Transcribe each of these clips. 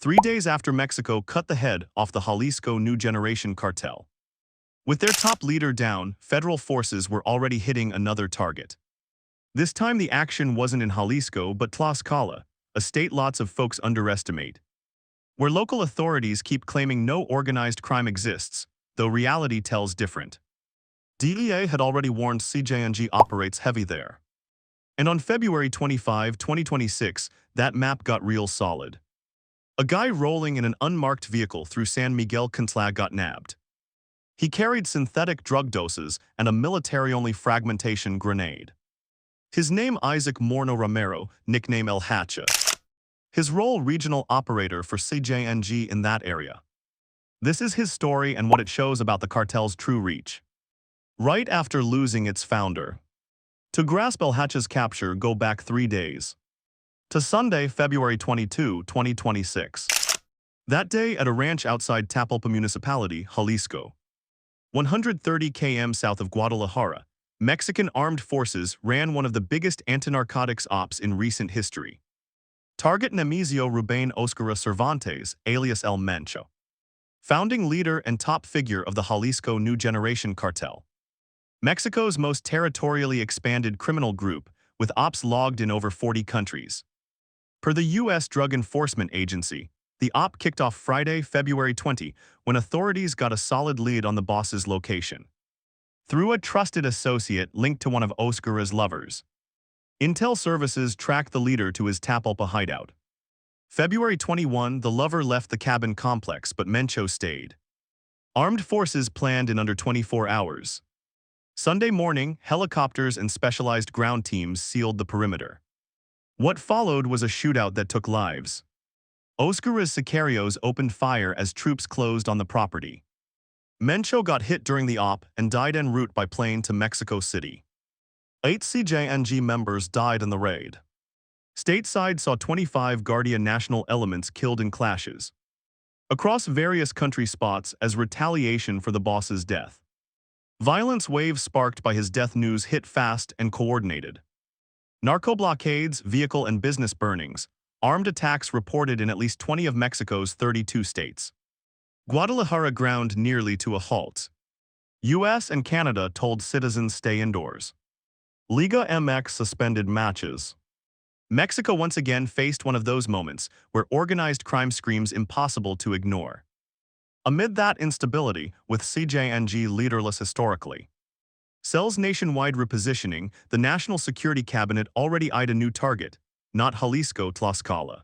3 days after Mexico cut the head off the Jalisco New Generation cartel. With their top leader down, federal forces were already hitting another target. This time the action wasn't in Jalisco but Tlaxcala, a state lots of folks underestimate, where local authorities keep claiming no organized crime exists, though reality tells different. DEA had already warned CJNG operates heavy there. And on February 25, 2026, that map got real solid. A guy rolling in an unmarked vehicle through San Miguel Contla got nabbed. He carried synthetic drug doses and a military-only fragmentation grenade. His name Isaac Moreno Romero, nickname Hacha. His role regional operator for CJNG in that area. This is his story and what it shows about the cartel's true reach. Right after losing its founder. To grasp Hacha's capture, go back 3 days. To Sunday, February 22, 2026. That day at a ranch outside Tapalpa Municipality, Jalisco. 130 km south of Guadalajara, Mexican armed forces ran one of the biggest anti-narcotics ops in recent history. Target Nemesio Ruben Oscar Cervantes, alias El Mencho. Founding leader and top figure of the Jalisco New Generation cartel. Mexico's most territorially expanded criminal group, with ops logged in over 40 countries. Per the U.S. Drug Enforcement Agency, the op kicked off Friday, February 20, when authorities got a solid lead on the boss's location. Through a trusted associate linked to one of Oscar's lovers. Intel services tracked the leader to his Tapalpa hideout. February 21, the lover left the cabin complex, but Mencho stayed. Armed forces planned in under 24 hours. Sunday morning, helicopters and specialized ground teams sealed the perimeter. What followed was a shootout that took lives. Oscar's sicarios opened fire as troops closed on the property. Mencho got hit during the op and died en route by plane to Mexico City. 8 CJNG members died in the raid. Stateside saw 25 Guardia National elements killed in clashes. Across various country spots as retaliation for the boss's death. Violence waves sparked by his death news hit fast and coordinated. Narco blockades, vehicle and business burnings, armed attacks reported in at least 20 of Mexico's 32 states. Guadalajara ground nearly to a halt. US and Canada told citizens stay indoors. Liga MX suspended matches. Mexico once again faced one of those moments where organized crime screams impossible to ignore. Amid that instability, with CJNG leaderless historically, Cell's nationwide repositioning, the National Security Cabinet already eyed a new target, not Jalisco, Tlaxcala.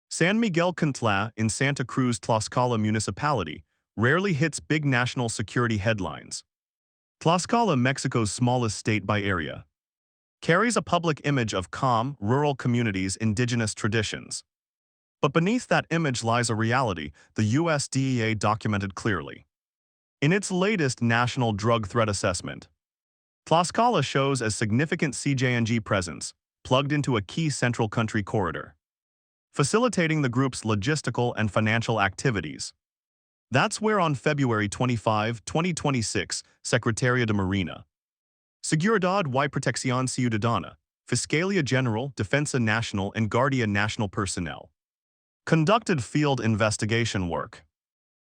San Miguel Contla in Santa Cruz, Tlaxcala Municipality, rarely hits big national security headlines. Tlaxcala, Mexico's smallest state by area, carries a public image of calm, rural communities' indigenous traditions. But beneath that image lies a reality the US DEA documented clearly. In its latest National Drug Threat Assessment, Tlaxcala shows a significant CJNG presence, plugged into a key central country corridor, facilitating the group's logistical and financial activities. That's where on February 25, 2026, Secretaría de Marina, Seguridad y Protección Ciudadana, Fiscalía General, Defensa Nacional and Guardia Nacional personnel conducted field investigation work.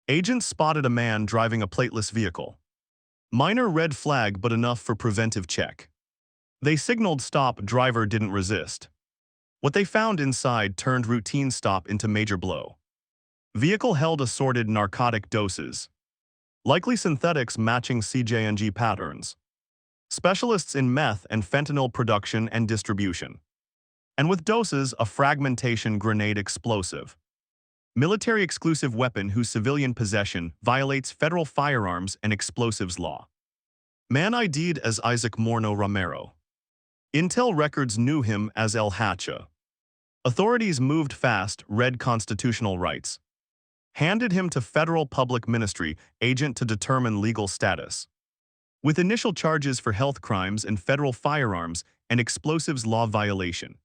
Agents spotted a man driving a plateless vehicle. Minor red flag but enough for preventive check. They signaled stop, driver didn't resist. What they found inside turned routine stop into major blow. Vehicle held assorted narcotic doses. Likely synthetics matching CJNG patterns. Specialists in meth and fentanyl production and distribution. And with doses, a fragmentation grenade explosive. Military-exclusive weapon whose civilian possession violates federal firearms and explosives law. Man ID'd as Isaac Moreno Romero. Intel records knew him as El Hacha. Authorities moved fast, read constitutional rights. Handed him to federal public ministry agent to determine legal status. With initial charges for health crimes and federal firearms and explosives law violation.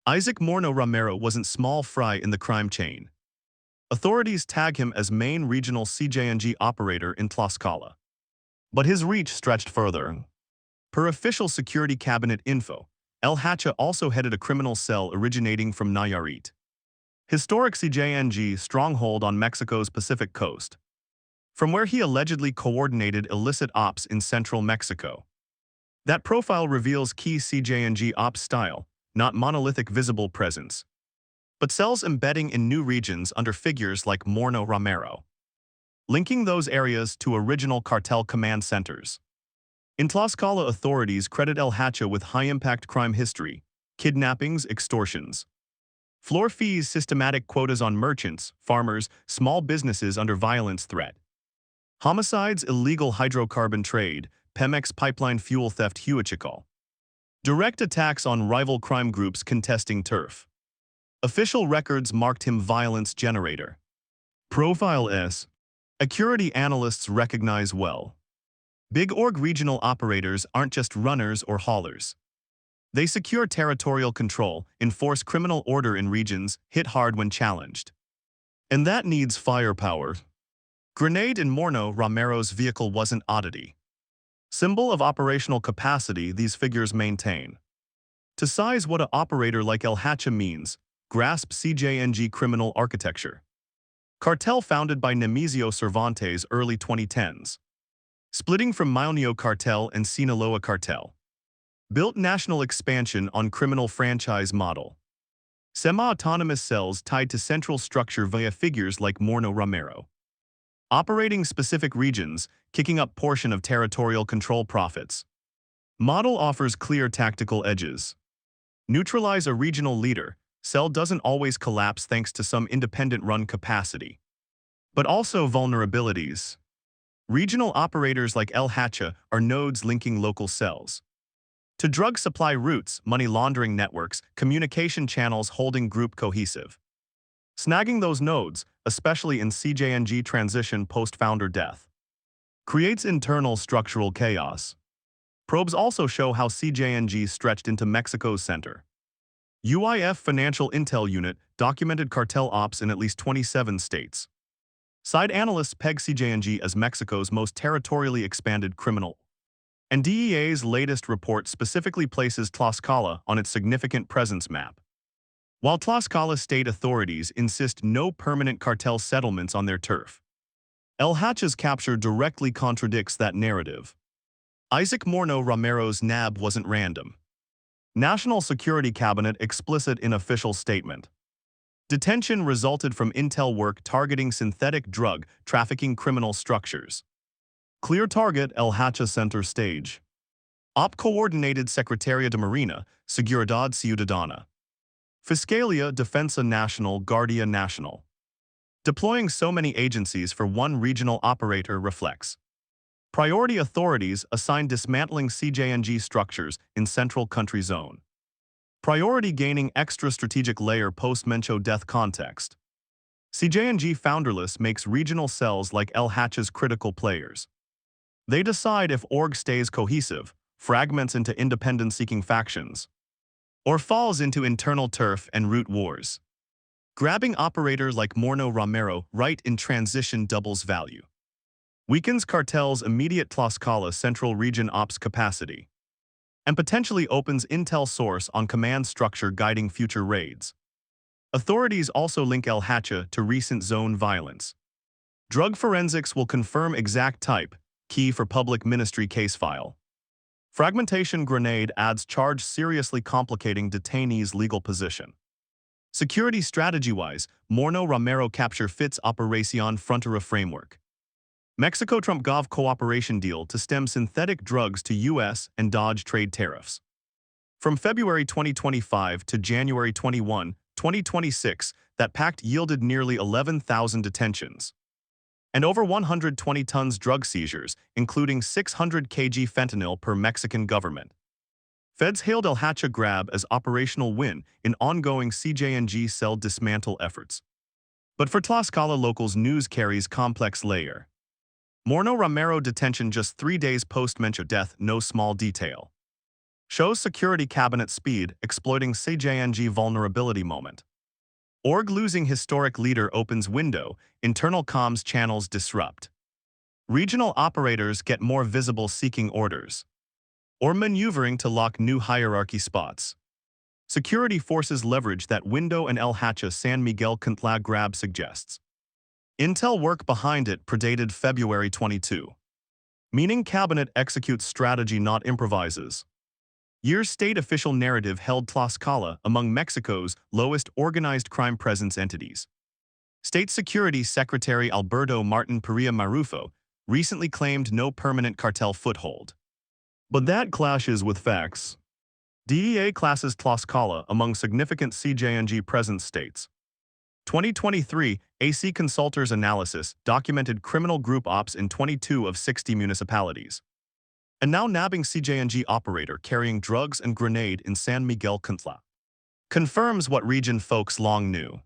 Isaac Moreno Romero wasn't small fry in the crime chain. Authorities tag him as main regional CJNG operator in Tlaxcala. But his reach stretched further. Per official security cabinet info, El Hacha also headed a criminal cell originating from Nayarit. historic CJNG stronghold on Mexico's Pacific coast, from where he allegedly coordinated illicit ops in central Mexico. That profile reveals key CJNG ops style, not monolithic visible presence, but cells embedding in new regions under figures like Moreno Romero, linking those areas to original cartel command centers. In Tlaxcala, authorities credit El Hacha with high-impact crime history, kidnappings, extortions, floor fees, systematic quotas on merchants, farmers, small businesses under violence threat, homicides, illegal hydrocarbon trade, Pemex pipeline fuel theft, Huachicol, direct attacks on rival crime groups contesting turf. Official records marked him violence generator. Profile S. Security analysts recognize well. Big org regional operators aren't just runners or haulers. They secure territorial control, enforce criminal order in regions, hit hard when challenged. And that needs firepower. Grenade in Moreno Romero's vehicle wasn't oddity. Symbol of operational capacity these figures maintain. To size what an operator like El Hacha means, grasp CJNG criminal architecture. Cartel founded by Nemesio Cervantes early 2010s. Splitting from Maunio cartel and Sinaloa cartel. Built national expansion on criminal franchise model. Semi-autonomous cells tied to central structure via figures like Moreno Romero. Operating specific regions, kicking up portion of territorial control profits. Model offers clear tactical edges. Neutralize a regional leader, cell doesn't always collapse thanks to some independent run capacity. But also vulnerabilities. Regional operators like El Hacha are nodes linking local cells to drug supply routes, money laundering networks, communication channels holding group cohesive. Snagging those nodes, especially in CJNG transition post-founder death, creates internal structural chaos. Probes also show how CJNG stretched into Mexico's center. UIF Financial Intel Unit documented cartel ops in at least 27 states. Side analysts peg CJNG as Mexico's most territorially expanded criminal. And DEA's latest report specifically places Tlaxcala on its significant presence map. While Tlaxcala state authorities insist no permanent cartel settlements on their turf, El Hacha's capture directly contradicts that narrative. Isaac Moreno Romero's nab wasn't random. National Security Cabinet explicit in official statement. Detention resulted from intel work targeting synthetic drug trafficking criminal structures. Clear target El Hacha center stage. Op coordinated Secretaría de Marina, Seguridad Ciudadana. Fiscalia Defensa Nacional, Guardia Nacional. Deploying so many agencies for one regional operator reflects. Priority authorities assign dismantling CJNG structures in central country zone. Priority gaining extra strategic layer post-Mencho death context. CJNG founderless makes regional cells like El Hacha's critical players. They decide if org stays cohesive, fragments into independence-seeking factions, or falls into internal turf and root wars. Grabbing operator like Moreno Romero right in transition doubles value. Weakens cartel's immediate Tlaxcala central region ops capacity, and potentially opens intel source on command structure guiding future raids. Authorities also link El Hacha to recent zone violence. Drug forensics will confirm exact type, key for public ministry case file. Fragmentation grenade adds charge seriously complicating detainees' legal position. Security strategy-wise, Moreno Romero capture fits Operación Frontera framework. Mexico-Trump Gov cooperation deal to stem synthetic drugs to U.S. and dodge trade tariffs. From February 2025 to January 21, 2026, that pact yielded nearly 11,000 detentions and over 120 tons drug seizures, including 600 kg fentanyl per Mexican government. Feds hailed El Hacha grab as operational win in ongoing CJNG cell dismantle efforts. But for Tlaxcala locals, news carries complex layer. Moreno Romero detention just 3 days post-Mencho death, no small detail. Shows security cabinet speed, exploiting CJNG vulnerability moment. Org losing historic leader opens window, internal comms channels disrupt. Regional operators get more visible seeking orders, or maneuvering to lock new hierarchy spots. security forces leverage that window and El Hacha San Miguel Contla grab suggests. Intel work behind it predated February 22. Meaning cabinet executes strategy not improvises. Year's state official narrative held Tlaxcala among Mexico's lowest organized crime presence entities. State Security Secretary Alberto Martin Perea Marufo recently claimed no permanent cartel foothold. But that clashes with facts. DEA classes Tlaxcala among significant CJNG presence states. 2023 AC Consultors analysis documented criminal group ops in 22 of 60 municipalities. And now nabbing CJNG operator carrying drugs and grenade in San Miguel Contla. Confirms what region folks long knew.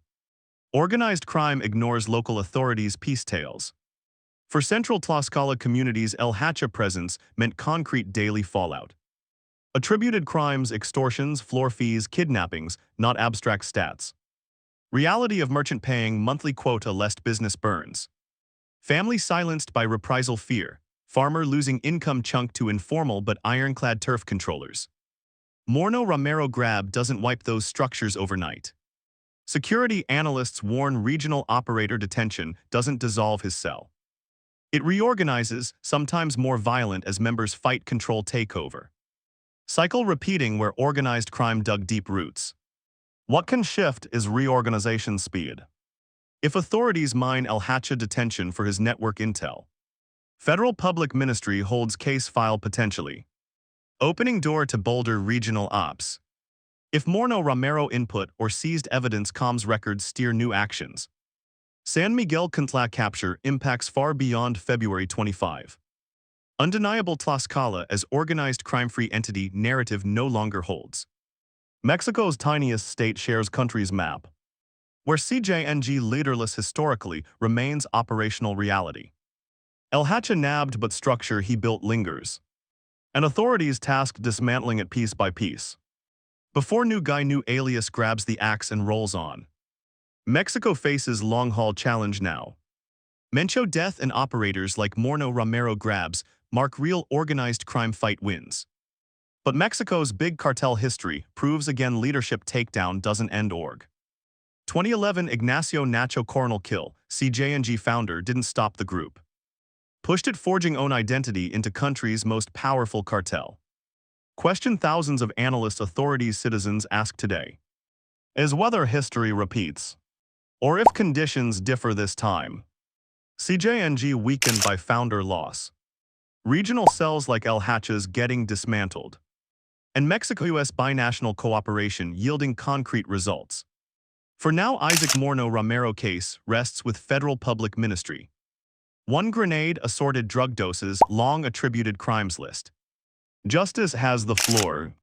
Organized crime ignores local authorities' peace tales. For central Tlaxcala communities, El Hacha presence meant concrete daily fallout. Attributed crimes, extortions, floor fees, kidnappings, not abstract stats. Reality of merchant paying monthly quota lest business burns. Family silenced by reprisal fear. Farmer losing income chunk to informal but ironclad turf controllers. Moreno Romero grab doesn't wipe those structures overnight. Security analysts warn regional operator detention doesn't dissolve his cell. It reorganizes, sometimes more violent as members fight control takeover. Cycle repeating where organized crime dug deep roots. What can shift is reorganization speed. If authorities mine El Hacha detention for his network intel, Federal Public Ministry holds case file potentially. Opening door to bolder regional ops. If Moreno Romero input or seized evidence comms records steer new actions. San Miguel Contla capture impacts far beyond February 25. Undeniable Tlaxcala as organized crime-free entity narrative no longer holds. Mexico's tiniest state shares country's map, where CJNG leaderless historically remains operational reality. El Hacha nabbed but structure he built lingers. And authorities tasked dismantling it piece by piece. Before new guy new alias grabs the axe and rolls on. Mexico faces long-haul challenge now. Mencho death and operators like Moreno Romero grabs mark real organized crime fight wins. But Mexico's big cartel history proves again leadership takedown doesn't end org. 2011 Ignacio Nacho Coronel kill, CJNG founder didn't stop the group. Pushed it forging own identity into country's most powerful cartel. Question thousands of analysts, authorities, citizens ask today. Is whether history repeats, or if conditions differ this time. CJNG weakened by founder loss. Regional cells like El Hacha's getting dismantled. And Mexico-US binational cooperation yielding concrete results. For now, Isaac Moreno Romero case rests with Federal Public Ministry. One grenade, assorted drug doses, long attributed crimes list. Justice has the floor.